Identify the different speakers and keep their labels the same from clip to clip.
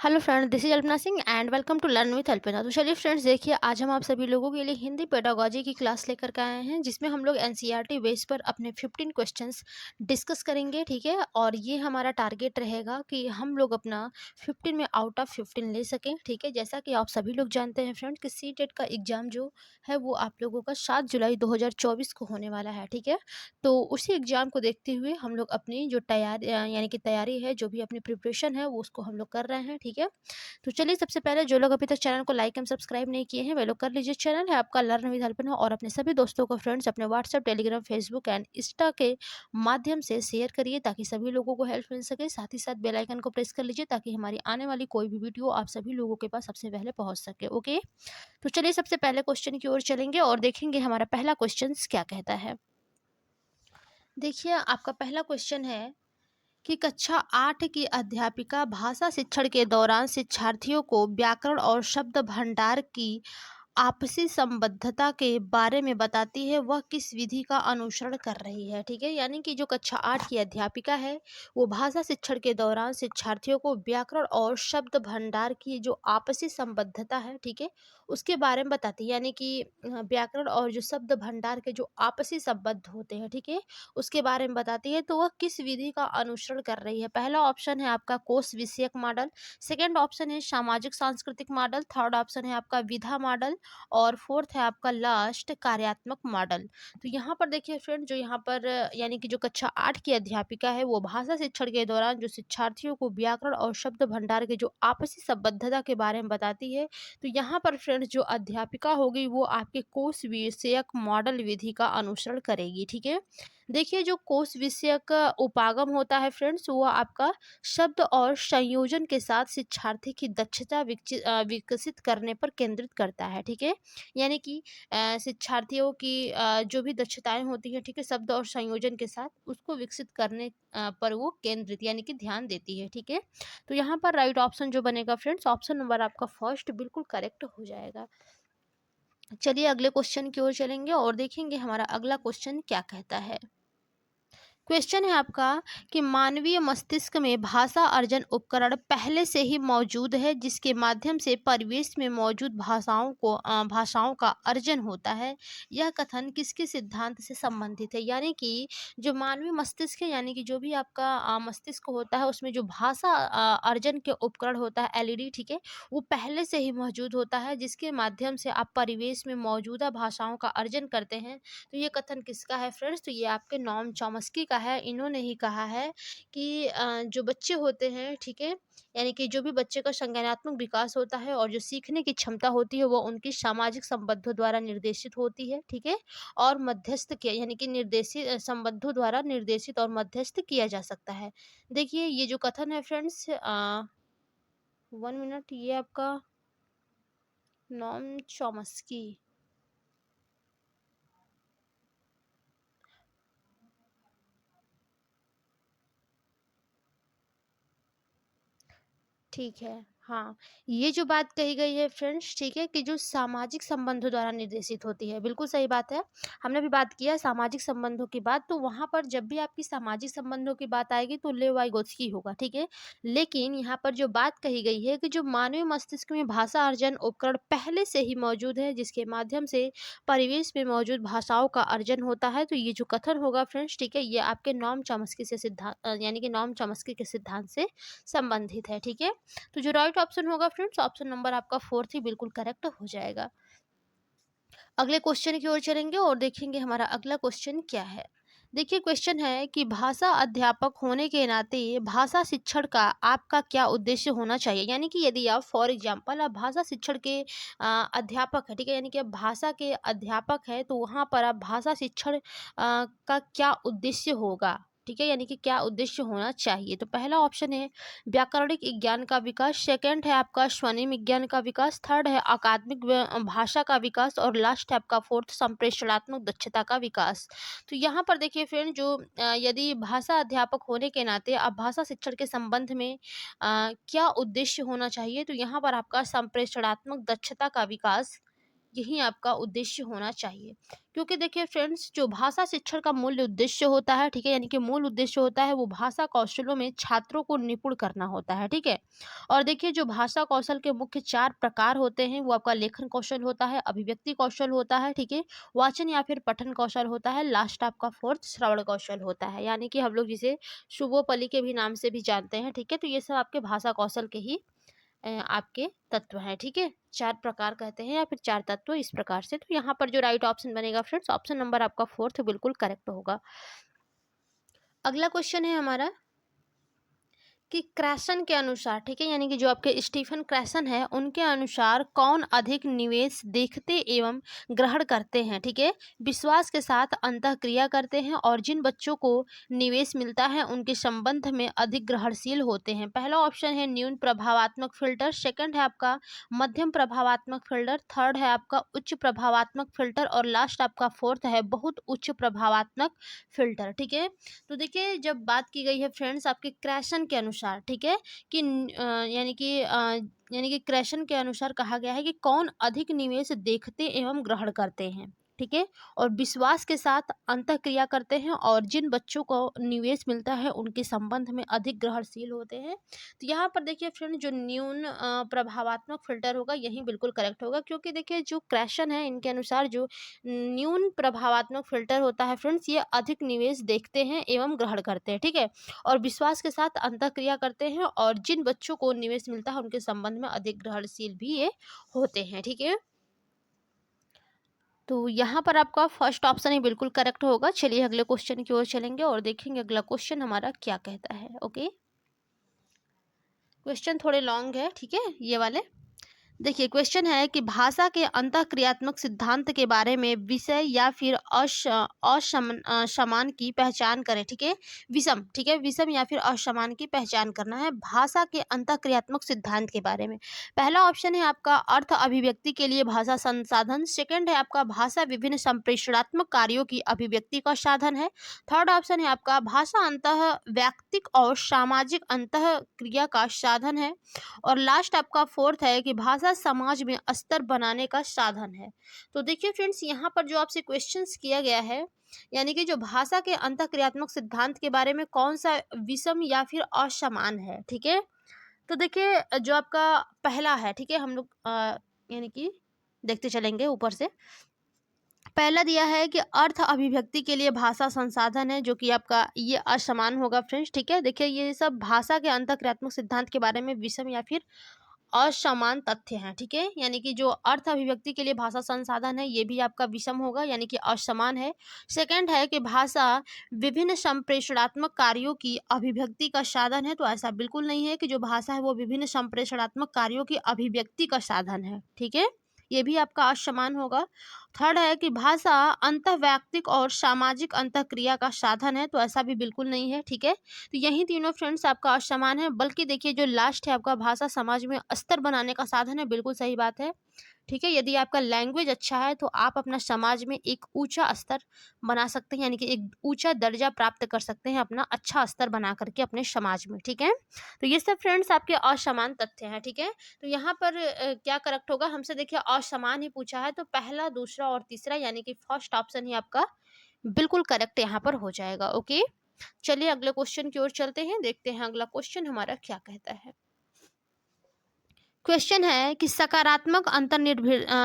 Speaker 1: Hello friends, this is Alpana Singh and welcome to learn with Alpana. तो चलिए friends, देखिए आज हम आप सभी लोगों के लिए हिंदी पेडागोजी की क्लास लेकर के आए हैं, जिसमें हम लोग एनसीईआरटी बेस पर अपने 15 क्वेश्चंस डिस्कस करेंगे। ठीक है, और ये हमारा टारगेट रहेगा कि हम लोग अपना 15 में आउट ऑफ 15 ले सकें। ठीक है, जैसा कि आप सभी लोग जानते हैं फ्रेंड्स कि सी टेट का एग्जाम जो है वो आप लोगों का 7 जुलाई 2024 को होने वाला है। ठीक है, तो उसी एग्जाम को देखते हुए हम लोग अपनी जो तैयारी यानी कि तैयारी है, जो भी अपनी प्रिपरेशन है वो उसको हम लोग कर रहे हैं। ठीक है, तो चलिए सबसे पहले जो लोग अभी तक चैनल को लाइक एंड सब्सक्राइब नहीं किए हैं वे लोग कर लीजिए। चैनल है आपका लर्न विद अल्पना, और अपने सभी दोस्तों को फ्रेंड्स अपने WhatsApp, Telegram, Facebook and Insta के माध्यम से शेयर करिए ताकि सभी लोगों को हेल्प मिल सके। साथ ही साथ बेल आइकन को प्रेस कर लीजिए ताकि हमारी आने वाली कोई भी वीडियो आप सभी लोगों के पास सबसे पहले पहुंच सके। ओके, तो चलिए सबसे पहले क्वेश्चन की ओर चलेंगे और देखेंगे हमारा पहला क्वेश्चन क्या कहता है। देखिए, आपका पहला क्वेश्चन है कि कक्षा 8 की अध्यापिका भाषा शिक्षण के दौरान शिक्षार्थियों को व्याकरण और शब्द भंडार की आपसी संबद्धता के बारे में बताती है, वह किस विधि का अनुसरण कर रही है। ठीक है, यानी कि जो कक्षा 8 की अध्यापिका है वो भाषा शिक्षण के दौरान शिक्षार्थियों को व्याकरण और शब्द भंडार की जो आपसी संबद्धता है, ठीक है, उसके बारे में बताती है। यानी कि व्याकरण और जो शब्द भंडार के जो आपसी संबद्ध होते हैं, ठीक है, उसके बारे में बताती है। तो वह किस विधि का अनुसरण कर रही है। पहला ऑप्शन है आपका कोश विषयक मॉडल, सेकंड ऑप्शन है सामाजिक सांस्कृतिक मॉडल, थर्ड ऑप्शन है आपका विधा मॉडल, और फोर्थ है आपका लास्ट कार्यात्मक मॉडल। तो यहाँ पर देखिए फ्रेंड, जो यहाँ पर यानी कि जो कक्षा 8 की अध्यापिका है वो भाषा शिक्षण के दौरान जो शिक्षार्थियों को व्याकरण और शब्द भंडार के जो आपसी संबद्धता के बारे में बताती है। तो यहाँ पर फ्रेंड्स जो अध्यापिका होगी वो आपके कोश विषयक मॉडल विधि का अनुसरण करेगी। ठीक है, देखिए जो कोश विषयक उपागम होता है फ्रेंड्स, वो आपका शब्द और संयोजन के साथ शिक्षार्थी की दक्षता विकसित करने पर केंद्रित करता है। ठीक है, यानी कि शिक्षार्थियों की जो भी दक्षताएं होती हैं, ठीक है, शब्द और संयोजन के साथ उसको विकसित करने पर वो केंद्रित यानी कि ध्यान देती है। ठीक है, तो यहाँ पर राइट ऑप्शन जो बनेगा फ्रेंड्स, ऑप्शन नंबर आपका फर्स्ट बिल्कुल करेक्ट हो जाएगा। चलिए अगले क्वेश्चन की ओर चलेंगे और देखेंगे हमारा अगला क्वेश्चन क्या कहता है। क्वेश्चन है आपका कि मानवीय मस्तिष्क में भाषा अर्जन उपकरण पहले से ही मौजूद है, जिसके माध्यम से परिवेश में मौजूद भाषाओं का अर्जन होता है। यह कथन किसके सिद्धांत से संबंधित है। यानी कि जो मानवीय मस्तिष्क है, यानी कि जो भी आपका मस्तिष्क होता है उसमें जो भाषा अर्जन के उपकरण होता है, एलईडी, ठीक है, वो पहले से ही मौजूद होता है, जिसके माध्यम से आप परिवेश में मौजूदा भाषाओं का अर्जन करते हैं। तो ये कथन किसका है फ्रेंड्स, तो ये आपके नॉम चॉम्स्की का है। इन्होंने ही कहा है कि जो बच्चे होते हैं, ठीक है, यानी कि जो भी बच्चे का संज्ञानात्मक विकास होता है और जो सीखने की क्षमता होती है वो उनकी सामाजिक संबंधों द्वारा निर्देशित होती है। ठीक है, और मध्यस्थ किया यानी कि निर्देशित संबंधों द्वारा निर्देशित और मध्यस्थ किया जा सकता है। देखिए ये जो कथन है फ्रेंड्स, 1 मिनट, ये आपका नॉम चॉम्स्की, ठीक है, हाँ, ये जो बात कही गई है फ्रेंड्स, ठीक है, कि जो सामाजिक संबंधों द्वारा निर्देशित होती है, बिल्कुल सही बात है। हमने भी बात किया सामाजिक संबंधों की बात, तो वहाँ पर जब भी आपकी सामाजिक संबंधों की बात आएगी तो लेव वाइगोत्स्की होगा। ठीक है, लेकिन यहाँ पर जो बात कही गई है कि जो मानवीय मस्तिष्क में भाषा अर्जन उपकरण पहले से ही मौजूद है, जिसके माध्यम से परिवेश में मौजूद भाषाओं का अर्जन होता है। तो ये जो कथन होगा फ्रेंड्स, ठीक है, ये आपके नॉम चॉम्स्की से सिद्धांत यानी कि नॉम चॉम्स्की के सिद्धांत से संबंधित है। ठीक है, तो जो राइट ऑप्शन होगा फ्रेंड्स, ऑप्शन नंबर आपका फोर्थ ही बिल्कुल करेक्ट हो जाएगा। अगले क्वेश्चन की ओर चलेंगे और देखेंगे हमारा अगला क्वेश्चन क्या है। देखिए क्वेश्चन है कि भाषा अध्यापक होने के नाते भाषा शिक्षण का आपका क्या उद्देश्य होना चाहिए। यानी कि यदि आप फॉर एग्जांपल आप भाषा शिक्षण के अध्यापक है, ठीक है, यानी कि आप भाषा के अध्यापक है, तो वहाँ पर आप भाषा शिक्षण का क्या उद्देश्य होगा। ठीक है, यानी कि क्या उद्देश्य होना चाहिए। तो पहला ऑप्शन है व्याकरणिक विज्ञान का विकास, सेकंड है आपका स्वनिम विज्ञान का विकास, थर्ड है अकादमिक भाषा का विकास, और लास्ट है आपका फोर्थ संप्रेषणात्मक दक्षता का विकास। तो यहाँ पर देखिए फ्रेंड, जो यदि भाषा अध्यापक होने के नाते आप भाषा शिक्षण के संबंध में क्या उद्देश्य होना चाहिए, तो यहाँ पर आपका संप्रेषणात्मक दक्षता का विकास यही आपका उद्देश्य होना चाहिए। क्योंकि देखिए फ्रेंड्स, जो भाषा शिक्षण का मूल उद्देश्य होता है, ठीक है, यानी कि मूल उद्देश्य होता है वो भाषा कौशलों में छात्रों को निपुण करना होता है, ठीक है। और देखिए जो भाषा कौशल के मुख्य 4 प्रकार होते हैं, वो आपका लेखन कौशल होता है, अभिव्यक्ति कौशल होता है, ठीक है, वाचन या फिर पठन कौशल होता है, लास्ट आपका 4th श्रवण कौशल होता है, यानी कि हम लोग जिसे शुभोपली के भी नाम से भी जानते हैं, ठीक है। तो ये सब आपके भाषा कौशल के ही आपके तत्व हैं, ठीक है। 4 प्रकार कहते हैं या फिर 4 तत्व इस प्रकार से। तो यहाँ पर जो राइट ऑप्शन बनेगा फ्रेंड्स, ऑप्शन नंबर आपका 4th बिल्कुल करेक्ट होगा। अगला क्वेश्चन है हमारा कि क्रैसन के अनुसार, ठीक है, यानी कि जो आपके स्टीफन क्रैसन है उनके अनुसार कौन अधिक निवेश देखते एवं ग्रहण करते हैं, ठीक है, विश्वास के साथ अंतःक्रिया करते हैं और जिन बच्चों को निवेश मिलता है उनके संबंध में अधिक ग्रहणशील होते हैं। पहला ऑप्शन है न्यून प्रभावात्मक फिल्टर, सेकंड है आपका मध्यम प्रभावात्मक फिल्टर, थर्ड है आपका उच्च प्रभावात्मक फिल्टर और लास्ट आपका 4th है बहुत उच्च प्रभावात्मक फिल्टर, ठीक है। तो देखिए जब बात की गई है फ्रेंड्स आपके क्रैशन के अनुसार, ठीक है, कि यानी कि क्रैशन के अनुसार कहा गया है कि कौन अधिक निवेश देखते एवं ग्रहण करते हैं, ठीक है, और विश्वास के साथ अंतःक्रिया करते हैं और जिन बच्चों को निवेश मिलता है उनके संबंध में अधिक ग्रहणशील होते हैं। तो यहाँ पर देखिए फ्रेंड जो न्यून प्रभावात्मक फिल्टर होगा यही बिल्कुल करेक्ट होगा, क्योंकि देखिए जो क्रैशन है इनके अनुसार जो न्यून प्रभावात्मक फिल्टर होता है फ्रेंड्स, ये अधिक निवेश देखते हैं एवं ग्रहण करते हैं, ठीक है, और विश्वास के साथ अंतःक्रिया करते हैं और जिन बच्चों को निवेश मिलता है उनके संबंध में अधिक ग्रहणशील भी ये होते हैं, ठीक है। तो यहाँ पर आपका फर्स्ट ऑप्शन ही बिल्कुल करेक्ट होगा। चलिए अगले क्वेश्चन की ओर चलेंगे और देखेंगे अगला क्वेश्चन हमारा क्या कहता है। ओके, क्वेश्चन थोड़े लॉन्ग है, ठीक है, ये वाले। देखिए क्वेश्चन है कि भाषा के अंतःक्रियात्मक सिद्धांत के बारे में विषय या फिर असमान की पहचान करें, ठीक है, विषम, ठीक है, विषम या फिर असमान की पहचान करना है भाषा के अंतःक्रियात्मक सिद्धांत के बारे में। पहला ऑप्शन है आपका अर्थ अभिव्यक्ति के लिए भाषा संसाधन, सेकंड है आपका भाषा विभिन्न संप्रेषणात्मक कार्यों की अभिव्यक्ति का साधन है, थर्ड ऑप्शन है आपका भाषा अंतः व्यक्तिक और सामाजिक अंतः क्रिया का साधन है, और लास्ट आपका 4th है कि भाषा समाज में अस्तर बनाने का साधन है। तो देखिए फ्रेंड्स यहाँ पर जो आपसे क्वेश्चंस किया गया है, यानी कि जो भाषा के अंतःक्रियात्मक सिद्धांत के बारे में कौन सा विषम या फिर असमान है, ठीक है। तो देखिए जो आपका पहला है, ठीक है, हम लोग यानी कि देखते चलेंगे ऊपर से। पहला दिया है कि अर्थ अभिव्यक्ति के लिए भाषा संसाधन है, जो कि आपका ये असमान होगा फ्रेंड्स, ठीक है। देखिए ये सब भाषा के अंतःक्रियात्मक सिद्धांत के बारे में विषम या फिर असमान तथ्य हैं, ठीक है, यानी कि जो अर्थ अभिव्यक्ति के लिए भाषा संसाधन है ये भी आपका विषम होगा, यानी कि असमान है। सेकंड है कि भाषा विभिन्न संप्रेषणात्मक कार्यों की अभिव्यक्ति का साधन है, तो ऐसा बिल्कुल नहीं है कि जो भाषा है वो विभिन्न संप्रेषणात्मक कार्यों की अभिव्यक्ति का साधन है, ठीक है, ये भी आपका असमान होगा। थर्ड है कि भाषा अंतःवैयक्तिक और सामाजिक अंतःक्रिया का साधन है, तो ऐसा भी बिल्कुल नहीं है, ठीक है। तो यही तीनों फ्रेंड्स आपका असमान है, बल्कि देखिए जो लास्ट है आपका भाषा समाज में अस्तर बनाने का साधन है, बिल्कुल सही बात है, ठीक है। यदि आपका लैंग्वेज अच्छा है तो आप अपना समाज में एक ऊंचा स्तर बना सकते हैं, यानी कि एक ऊंचा दर्जा प्राप्त कर सकते हैं अपना अच्छा स्तर बना करके अपने समाज में, ठीक है। तो ये सब फ्रेंड्स आपके असमान तथ्य हैं, ठीक है। तो यहाँ पर क्या करेक्ट होगा हमसे, देखिए असमान ही पूछा है, तो पहला दूसरा और तीसरा यानी कि फर्स्ट ऑप्शन ही आपका बिल्कुल करेक्ट यहाँ पर हो जाएगा। ओके, चलिए अगले क्वेश्चन की ओर चलते हैं, देखते हैं अगला क्वेश्चन हमारा क्या कहता है। क्वेश्चन है कि सकारात्मक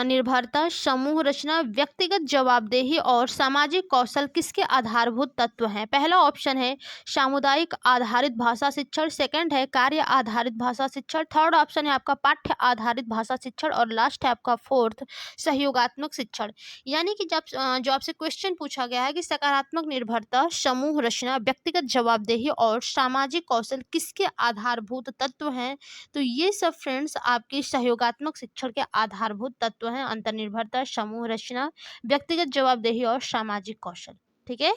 Speaker 1: निर्भरता, समूह रचना, व्यक्तिगत जवाबदेही और सामाजिक कौशल किसके आधारभूत तत्व हैं। पहला ऑप्शन है सामुदायिक आधारित भाषा शिक्षण, सेकंड है कार्य आधारित भाषा शिक्षण, थर्ड ऑप्शन है आपका पाठ्य आधारित भाषा शिक्षण और लास्ट है आपका 4th सहयोगात्मक शिक्षण। यानी कि जब जो आपसे क्वेश्चन पूछा गया है कि सकारात्मक निर्भरता, समूह रचना, व्यक्तिगत जवाबदेही और सामाजिक कौशल किसके आधारभूत तत्व हैं, तो ये सब फ्रेंड्स आपके सहयोगात्मक शिक्षण के आधारभूत तत्व हैं। अंतर्निर्भरता, समूह रचना, व्यक्तिगत जवाबदेही और सामाजिक कौशल, ठीक है,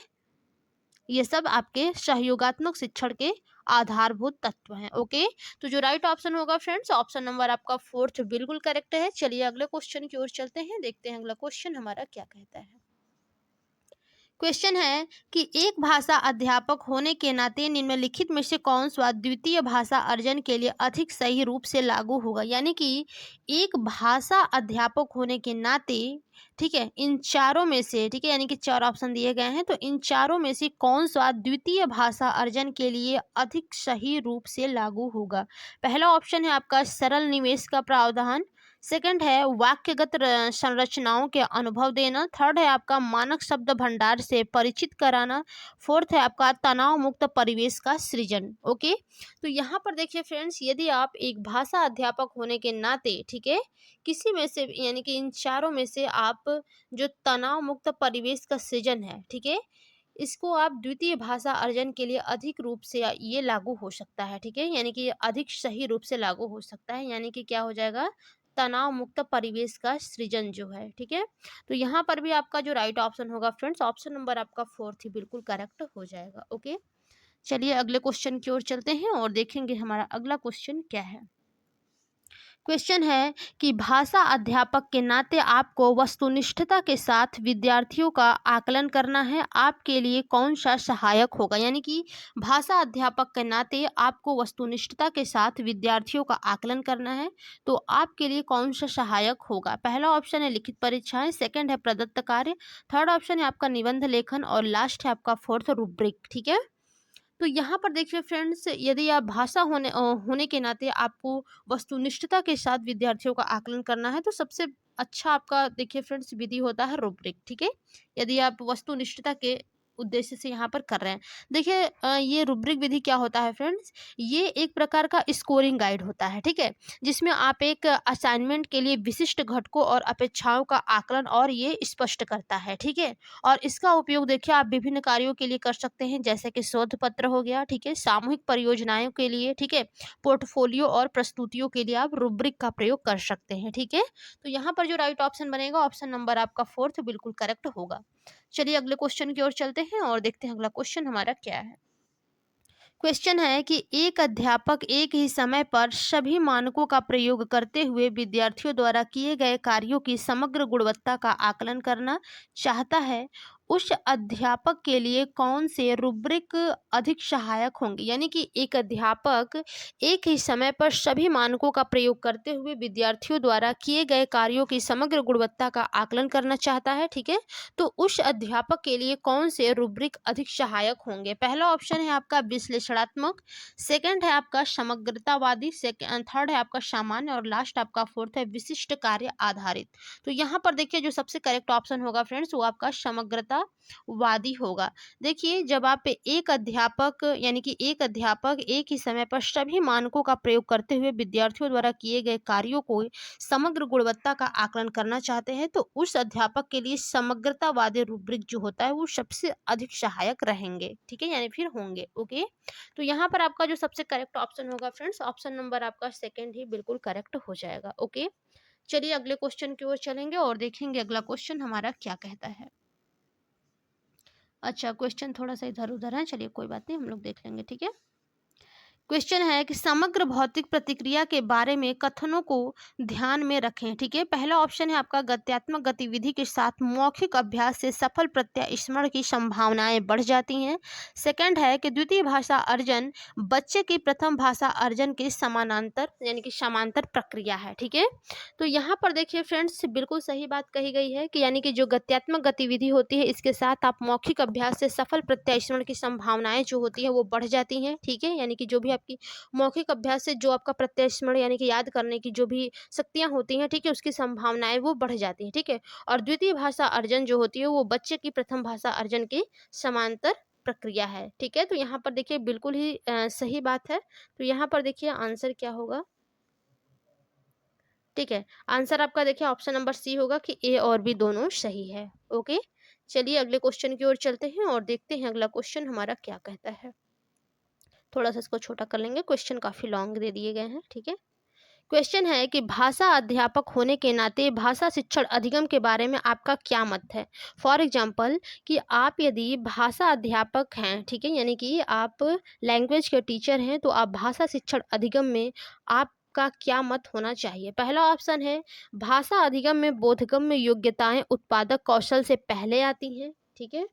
Speaker 1: ये सब आपके सहयोगात्मक शिक्षण के आधारभूत तत्व हैं। ओके, तो जो राइट ऑप्शन होगा फ्रेंड्स, ऑप्शन नंबर आपका 4th बिल्कुल करेक्ट है। चलिए अगले क्वेश्चन की ओर चलते हैं, देखते हैं अगला क्वेश्चन हमारा क्या कहता है। क्वेश्चन है कि एक भाषा अध्यापक होने के नाते निम्नलिखित में से कौन सा द्वितीय भाषा अर्जन के लिए अधिक सही रूप से लागू होगा। यानी कि एक भाषा अध्यापक होने के नाते, ठीक है, इन चारों में से, ठीक है, यानी कि चार ऑप्शन दिए गए हैं, तो इन चारों में से कौन सा द्वितीय भाषा अर्जन के लिए अधिक सही रूप से लागू होगा। पहला ऑप्शन है आपका सरल निवेश का प्रावधान, सेकंड है वाक्यगत संरचनाओं के अनुभव देना, थर्ड है आपका मानक शब्द भंडार से परिचित कराना, फोर्थ है आपका तनाव मुक्त परिवेश का सृजन। ओके, तो यहाँ पर देखिए फ्रेंड्स, यदि आप एक भाषा अध्यापक होने के नाते, ठीक है, किसी में से यानी कि इन चारों में से आप जो तनाव मुक्त परिवेश का सृजन है, ठीक है, इसको आप द्वितीय भाषा अर्जन के लिए अधिक रूप से ये लागू हो सकता है, ठीक है, यानी कि अधिक सही रूप से लागू हो सकता है, यानी कि क्या हो जाएगा, तनाव मुक्त परिवेश का सृजन जो है, ठीक है। तो यहाँ पर भी आपका जो राइट ऑप्शन होगा फ्रेंड्स, ऑप्शन नंबर आपका फोर्थ ही बिल्कुल करेक्ट हो जाएगा। ओके, चलिए अगले क्वेश्चन की ओर चलते हैं और देखेंगे हमारा अगला क्वेश्चन क्या है। क्वेश्चन है कि भाषा अध्यापक के नाते आपको वस्तुनिष्ठता के साथ विद्यार्थियों का आकलन करना है, आपके लिए कौन सा सहायक होगा। यानी कि भाषा अध्यापक के नाते आपको वस्तुनिष्ठता के साथ विद्यार्थियों का आकलन करना है, तो आपके लिए कौन सा सहायक होगा। पहला ऑप्शन है लिखित परीक्षाएं, सेकंड है प्रदत्त कार्य, थर्ड ऑप्शन है आपका निबंध लेखन और लास्ट है आपका फोर्थ रूब्रिक। ठीक है, तो यहाँ पर देखिए फ्रेंड्स, यदि आप भाषा होने के नाते आपको वस्तुनिष्ठता के साथ विद्यार्थियों का आकलन करना है, तो सबसे अच्छा आपका देखिए फ्रेंड्स विधि होता है रूब्रिक। ठीक है, यदि आप वस्तुनिष्ठता के उद्देश्य से यहाँ पर कर रहे हैं, देखिए ये रूब्रिक विधि क्या होता है फ्रेंड्स, ये एक प्रकार का स्कोरिंग गाइड होता है। ठीक है, जिसमें आप एक असाइनमेंट के लिए विशिष्ट घटकों और अपेक्षाओं का आकलन और ये स्पष्ट करता है। ठीक है, और इसका उपयोग देखिए आप विभिन्न कार्यों के लिए कर सकते हैं, जैसे कि शोध पत्र हो गया, ठीक है, सामूहिक परियोजनाओं के लिए, ठीक है, पोर्टफोलियो और प्रस्तुतियों के लिए आप रूब्रिक का प्रयोग कर सकते हैं। ठीक है, तो यहाँ पर जो राइट ऑप्शन बनेगा, ऑप्शन नंबर आपका फोर्थ बिल्कुल करेक्ट होगा। चलिए अगले क्वेश्चन की ओर चलते हैं और देखते हैं अगला क्वेश्चन हमारा क्या है। क्वेश्चन है कि एक अध्यापक एक ही समय पर सभी मानकों का प्रयोग करते हुए विद्यार्थियों द्वारा किए गए कार्यों की समग्र गुणवत्ता का आकलन करना चाहता है, उस अध्यापक के लिए कौन से रूब्रिक अधिक सहायक होंगे। यानी कि एक अध्यापक एक ही समय पर सभी मानकों का प्रयोग करते हुए विद्यार्थियों द्वारा किए गए कार्यों की समग्र गुणवत्ता का आकलन करना चाहता है, ठीक है, तो उस अध्यापक के लिए कौन से रूब्रिक अधिक सहायक होंगे। पहला ऑप्शन है आपका विश्लेषणात्मक, सेकंड है आपका समग्रतावादी, थर्ड है आपका सामान्य और लास्ट आपका फोर्थ है विशिष्ट कार्य आधारित। तो यहाँ पर देखिए जो सबसे करेक्ट ऑप्शन होगा फ्रेंड्स, वो आपका समग्रतावादी होगा। देखिए जब आप एक अध्यापक यानी कि एक अध्यापक एक ही समय पर सभी मानकों का प्रयोग करते हुए विद्यार्थियों द्वारा किए गए कार्यों को समग्र गुणवत्ता का आकलन करना चाहते हैं, तो उस अध्यापक के लिए समग्रतावादी रूब्रिक जो होता है वो सबसे अधिक सहायक रहेंगे। ठीक है, यानी फिर होंगे। ओके, तो यहाँ पर आपका जो सबसे करेक्ट ऑप्शन होगा फ्रेंड्स, ऑप्शन नंबर आपका सेकंड ही बिल्कुल करेक्ट हो जाएगा। ओके, चलिए अगले क्वेश्चन की ओर चलेंगे और देखेंगे अगला क्वेश्चन हमारा क्या कहता है। अच्छा, क्वेश्चन थोड़ा सा इधर उधर है, चलिए कोई बात नहीं, हम लोग देख लेंगे। ठीक है, क्वेश्चन है कि समग्र भौतिक प्रतिक्रिया के बारे में कथनों को ध्यान में रखें। ठीक है, पहला ऑप्शन है आपका गत्यात्मक गतिविधि के साथ मौखिक अभ्यास से सफल प्रत्यास्मरण की संभावनाएं बढ़ जाती हैं। सेकंड है कि द्वितीय भाषा अर्जन बच्चे की प्रथम भाषा अर्जन के समानांतर यानी कि समांतर प्रक्रिया है। ठीक है, तो यहाँ पर देखिए फ्रेंड्स बिल्कुल सही बात कही गई है कि यानी कि जो गत्यात्मक गतिविधि होती है इसके साथ आप मौखिक अभ्यास से सफल प्रत्यास्मरण की संभावनाएं जो होती है वो बढ़ जाती हैं। ठीक है, यानी कि जो भी आपकी मौखिक अभ्यास से जो आपका प्रत्यास्मरण यानी कि याद करने की जो भी शक्तियां होती हैं, ठीक है, उसकी संभावनाएं वो बढ़ जाती हैं। ठीक है, और द्वितीय भाषा अर्जन जो होती है वो बच्चे की प्रथम भाषा अर्जन के समांतर प्रक्रिया है। ठीक है, तो यहाँ पर देखिए बिल्कुल ही सही बात है। तो यहाँ पर देखिए आंसर क्या होगा। ठीक है, आंसर आपका देखिए ऑप्शन नंबर सी होगा कि ए और बी दोनों सही है। ओके, चलिए अगले क्वेश्चन की ओर चलते हैं और देखते हैं अगला क्वेश्चन हमारा क्या कहता है। थोड़ा सा इसको छोटा कर लेंगे, क्वेश्चन काफी लॉन्ग दे दिए गए हैं। ठीक है, क्वेश्चन है कि भाषा अध्यापक होने के नाते भाषा शिक्षण अधिगम के बारे में आपका क्या मत है। फॉर एग्जाम्पल कि आप यदि भाषा अध्यापक हैं, ठीक है, यानी कि आप लैंग्वेज के टीचर हैं, तो आप भाषा शिक्षण अधिगम में आपका क्या मत होना चाहिए। पहला ऑप्शन है भाषा अधिगम में बोधगम्य योग्यताएं उत्पादक कौशल से पहले आती हैं। ठीक है,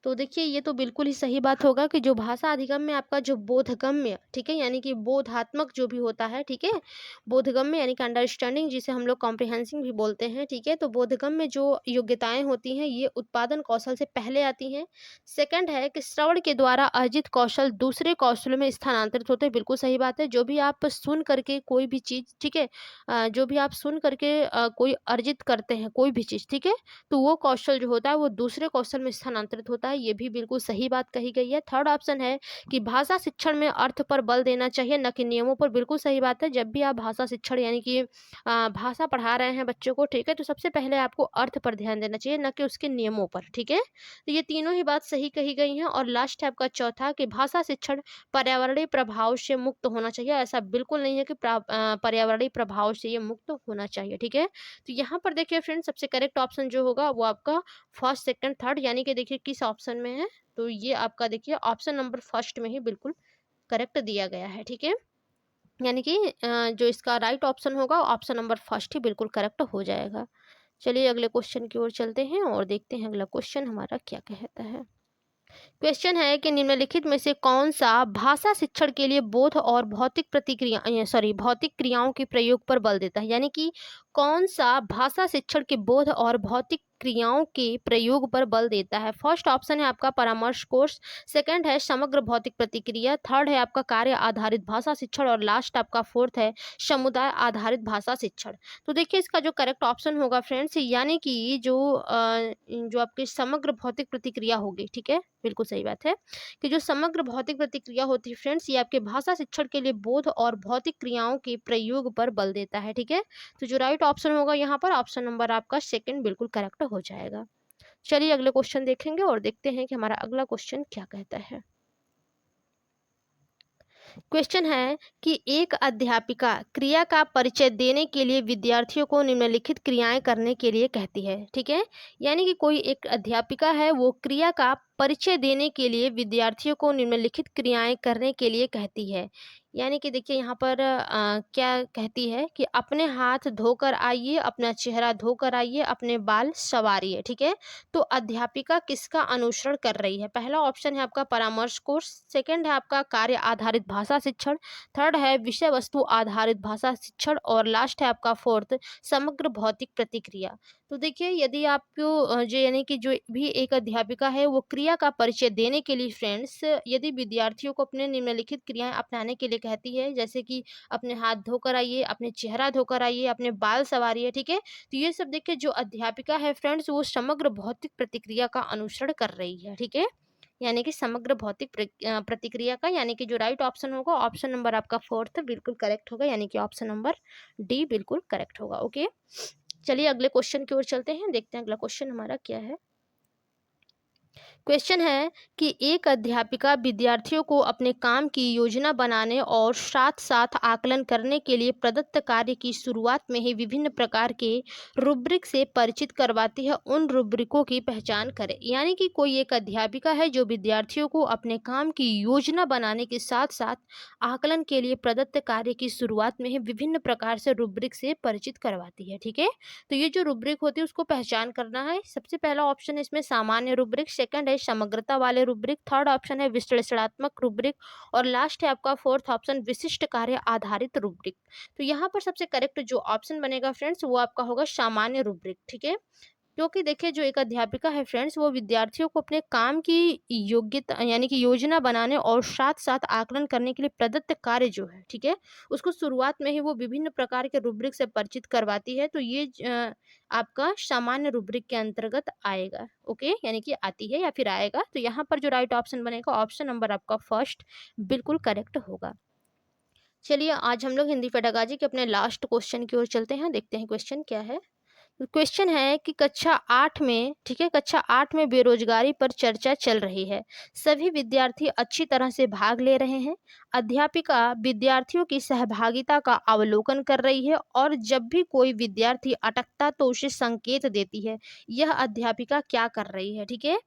Speaker 1: तो देखिए ये तो बिल्कुल ही सही बात होगा कि जो भाषा अधिगम में आपका जो बोधगम्य, ठीक है, यानी कि बोधात्मक जो भी होता है, ठीक है, बोधगम्य यानी कि अंडरस्टैंडिंग जिसे हम लोग कॉम्प्रिहेंसिंग भी बोलते हैं, ठीक है, तो बोधगम्य जो योग्यताएं होती हैं ये उत्पादन कौशल से पहले आती हैं। सेकंड है कि श्रवण के द्वारा अर्जित कौशल दूसरे कौशलों में स्थानांतरित होते हैं, बिल्कुल सही बात है। जो भी आप सुन करके कोई भी चीज़, ठीक है, जो भी आप सुन करके कोई अर्जित करते हैं कोई भी चीज़, ठीक है, तो वो कौशल जो होता है वो दूसरे कौशल में स्थानांतरित होता है, ये भी बिल्कुल सही बात कही गई है। थर्ड ऑप्शन है कि भाषा शिक्षण में अर्थ पर बल देना चाहिए न कि नियमों पर, बिल्कुल सही बात है। जब भी आप भाषा शिक्षण यानी कि भाषा पढ़ा रहे हैं बच्चों को, ठीक है, तो सबसे पहले आपको अर्थ पर ध्यान देना चाहिए न कि उसके नियमों पर, ठीक है। तो ये तीनों ही बात सही कही गई हैं। और लास्ट है आपका चौथा कि भाषा शिक्षण पर्यावरणीय प्रभाव से मुक्त होना चाहिए। ऐसा बिल्कुल नहीं है कि पर्यावरणीय प्रभाव से ये मुक्त होना चाहिए, ठीक है। तो यहाँ पर देखिए फ्रेंड्स सबसे करेक्ट ऑप्शन जो होगा वो आपका फर्स्ट, सेकंड, थर्ड, यानी कि देखिए किस ऑप्शन में है, तो ये आपका देखिए ऑप्शन नंबर फर्स्ट में ही बिल्कुल करेक्ट दिया गया है, ठीक है। यानी कि जो इसका राइट ऑप्शन होगा ऑप्शन नंबर फर्स्ट ही बिल्कुल करेक्ट हो जाएगा। चलिए अगले क्वेश्चन की ओर चलते हैं और देखते हैं अगला क्वेश्चन हमारा क्या कहता है। क्वेश्चन है कि निम्नलिखित में से कौन सा भाषा शिक्षण के लिए बोध और भौतिक प्रतिक्रिया भौतिक क्रियाओं के प्रयोग पर बल देता है, यानी कि कौन सा भाषा शिक्षण के बोध और भौतिक क्रियाओं के प्रयोग पर बल देता है। फर्स्ट ऑप्शन है आपका परामर्श कोर्स, सेकंड है समग्र भौतिक प्रतिक्रिया, थर्ड है आपका कार्य आधारित भाषा शिक्षण और लास्ट आपका फोर्थ है समुदाय आधारित भाषा शिक्षण। तो देखिए इसका जो करेक्ट ऑप्शन होगा फ्रेंड्स, यानी कि जो आपकी समग्र भौतिक प्रतिक्रिया होगी, ठीक है, बिल्कुल सही बात है कि जो समग्र भौतिक प्रतिक्रिया होती है फ्रेंड्स ये आपके भाषा शिक्षण के लिए बोध और भौतिक क्रियाओं के प्रयोग पर बल देता है, ठीक है। तो जो राइट ऑप्शन होगा यहाँ पर ऑप्शन नंबर आपका सेकंड बिल्कुल करेक्ट हो जाएगा। चलिए अगले क्वेश्चन देखेंगे और देखते हैं कि हमारा अगला क्वेश्चन क्या कहता है। क्वेश्चन है कि एक अध्यापिका क्रिया का परिचय देने के लिए विद्यार्थियों को निम्नलिखित क्रियाएं करने के लिए कहती है, ठीक है। यानी कि कोई एक अध्यापिका है वो क्रिया का परिचय देने के लिए विद्यार्थियों को निम्नलिखित क्रियाएं करने के लिए कहती है। यानी कि देखिए यहाँ पर क्या कहती है कि अपने हाथ धोकर आइए, अपना चेहरा धोकर आइए, अपने बाल संवारिए, ठीक है। तो अध्यापिका किसका अनुसरण कर रही है। पहला ऑप्शन है आपका परामर्श कोर्स, सेकंड है आपका कार्य आधारित भाषा शिक्षण, थर्ड है विषय वस्तु आधारित भाषा शिक्षण और लास्ट है आपका फोर्थ समग्र भौतिक प्रतिक्रिया। तो देखिए यदि आपको जो यानी कि जो भी एक अध्यापिका है वो क्रिया का परिचय देने के लिए फ्रेंड्स यदि विद्यार्थियों को अपने निम्नलिखित क्रियाएं अपनाने के लिए कहती है, जैसे कि अपने हाथ धोकर आइए, अपने चेहरा धोकर आइए, अपने बाल संवारिए, ठीक है, तो ये सब देखिए जो अध्यापिका है फ्रेंड्स वो समग्र भौतिक प्रतिक्रिया का अनुसरण कर रही है, ठीक है। यानी कि समग्र भौतिक प्रतिक्रिया का, यानी कि जो राइट ऑप्शन होगा ऑप्शन नंबर आपका फोर्थ बिल्कुल करेक्ट होगा, यानी कि ऑप्शन नंबर डी बिल्कुल करेक्ट होगा। ओके, चलिए अगले क्वेश्चन की ओर चलते हैं, देखते हैं अगला क्वेश्चन हमारा क्या है। क्वेश्चन है कि एक अध्यापिका विद्यार्थियों को अपने काम की योजना बनाने और साथ साथ आकलन करने के लिए प्रदत्त कार्य की शुरुआत में ही विभिन्न प्रकार के रुब्रिक से परिचित करवाती है। उन रुब्रिकों की पहचान करें। यानी कि कोई एक अध्यापिका है जो विद्यार्थियों को अपने काम की योजना बनाने के साथ साथ आकलन के लिए प्रदत्त कार्य की शुरुआत में ही विभिन्न प्रकार से रुब्रिक से परिचित करवाती है, ठीक है। तो ये जो रुब्रिक होती है उसको पहचान करना है। सबसे पहला ऑप्शन है इसमें सामान्य रुब्रिक, सेकंड है समग्रता वाले रुब्रिक, थर्ड ऑप्शन है विश्लेषणात्मक रुब्रिक और लास्ट है आपका फोर्थ ऑप्शन विशिष्ट कार्य आधारित रुब्रिक। तो यहाँ पर सबसे करेक्ट जो ऑप्शन बनेगा फ्रेंड्स वो आपका होगा सामान्य रुब्रिक, ठीक है। क्योंकि देखिए जो एक अध्यापिका है फ्रेंड्स वो विद्यार्थियों को अपने काम की योग्यता यानी कि योजना बनाने और साथ साथ आकलन करने के लिए प्रदत्त कार्य जो है, ठीक है, उसको शुरुआत में ही वो विभिन्न प्रकार के रुब्रिक से परिचित करवाती है। तो ये आपका सामान्य रुब्रिक के अंतर्गत आएगा। ओके, यानी कि आती है या फिर आएगा। तो यहाँ पर जो राइट ऑप्शन बनेगा ऑप्शन नंबर आपका फर्स्ट बिल्कुल करेक्ट होगा। चलिए आज हम लोग हिंदी पेडागॉजी के अपने लास्ट क्वेश्चन की ओर चलते हैं, देखते हैं क्वेश्चन क्या है। क्वेश्चन है कि कक्षा 8 में, ठीक है, कक्षा 8 में बेरोजगारी पर चर्चा चल रही है। सभी विद्यार्थी अच्छी तरह से भाग ले रहे हैं। अध्यापिका विद्यार्थियों की सहभागिता का अवलोकन कर रही है और जब भी कोई विद्यार्थी अटकता तो उसे संकेत देती है। यह अध्यापिका क्या कर रही है, ठीक है।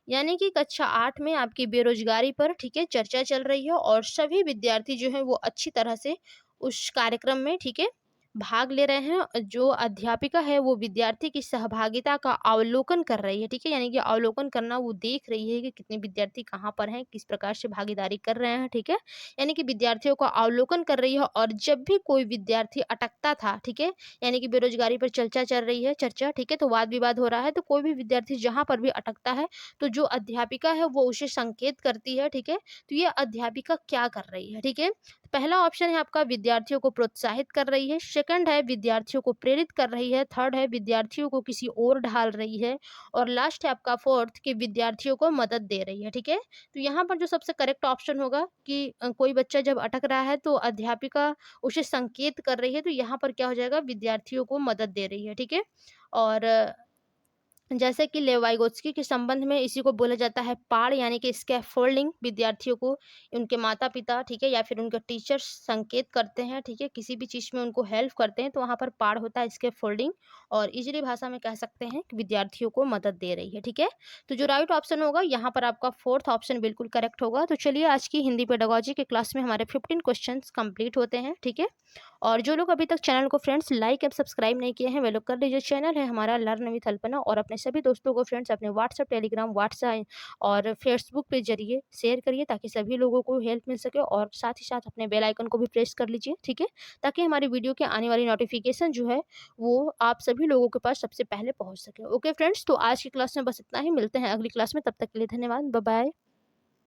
Speaker 1: यानी कि कक्षा 8 में आपकी बेरोजगारी पर, ठीक है, चर्चा चल रही है और सभी विद्यार्थी जो है वो अच्छी तरह से उस कार्यक्रम में, ठीक है, भाग ले रहे हैं, जो अध्यापिका है वो विद्यार्थी की सहभागिता का अवलोकन कर रही है, ठीक है? यानी कि अवलोकन करना, वो देख रही है कि कितने विद्यार्थी कहाँ पर हैं, किस प्रकार से भागीदारी कर रहे हैं, ठीक है? यानी कि विद्यार्थियों का अवलोकन कर रही है, और जब भी कोई विद्यार्थी अटकता था, ठीक है? यानी कि बेरोज़गारी पर चर्चा चल रही है, चर्चा, ठीक है? तो वाद-विवाद हो रहा है, तो कोई भी विद्यार्थी जहाँ पर भी अटकता है, तो जो अध्यापिका है वो उसे संकेत करती है, ठीक है? तो ये अध्यापिका क्या कर रही है, ठीक है? पहला ऑप्शन है आपका विद्यार्थियों को प्रोत्साहित कर रही है, सेकंड है विद्यार्थियों को प्रेरित कर रही है, थर्ड है विद्यार्थियों को किसी ओर ढाल रही है, और लास्ट है आपका फोर्थ कि विद्यार्थियों को मदद दे रही है, ठीक है? तो यहाँ पर जो सबसे करेक्ट ऑप्शन होगा कि कोई बच्चा जब अटक रहा है तो अध्यापिका उसे संकेत कर रही है, तो यहाँ पर क्या हो जाएगा, विद्यार्थियों को मदद दे रही है, ठीक है? और जैसे कि लेवाइगोत्स्की के संबंध में इसी को बोला जाता है पाड़, यानी कि स्कैफोल्डिंग। विद्यार्थियों को उनके माता-पिता, ठीक है, या फिर उनके टीचर्स संकेत करते हैं, ठीक है, किसी भी चीज़ में उनको हेल्प करते हैं, तो वहाँ पर पाड़ होता है स्कैफोल्डिंग, और ईज़िली भाषा में कह सकते हैं कि विद्यार्थियों को मदद दे रही है, ठीक है? तो जो राइट ऑप्शन होगा यहाँ पर आपका फोर्थ ऑप्शन बिल्कुल करेक्ट होगा। तो चलिए, आज की हिंदी पेडागोजी के क्लास में हमारे 15 क्वेश्चंस कंप्लीट होते हैं, ठीक है? और जो लोग अभी तक चैनल को फ्रेंड्स लाइक एंड सब्सक्राइब नहीं किए हैं, वे लोग कर लीजिए। चैनल है हमारा लर्न विथ अल्पना, और अपने सभी दोस्तों को फ्रेंड्स अपने व्हाट्सएप, टेलीग्राम, व्हाट्सएप और फेसबुक के जरिए शेयर करिए, ताकि सभी लोगों को हेल्प मिल सके, और साथ ही साथ अपने बेल आइकन को भी प्रेस कर लीजिए, ठीक है? ताकि हमारी वीडियो के आने वाली नोटिफिकेशन जो है वो आप सभी लोगों के पास सबसे पहले पहुंच सके। ओके फ्रेंड्स, तो आज की क्लास में बस इतना ही। मिलते हैं अगली क्लास में, तब तक के लिए धन्यवाद। Bye bye.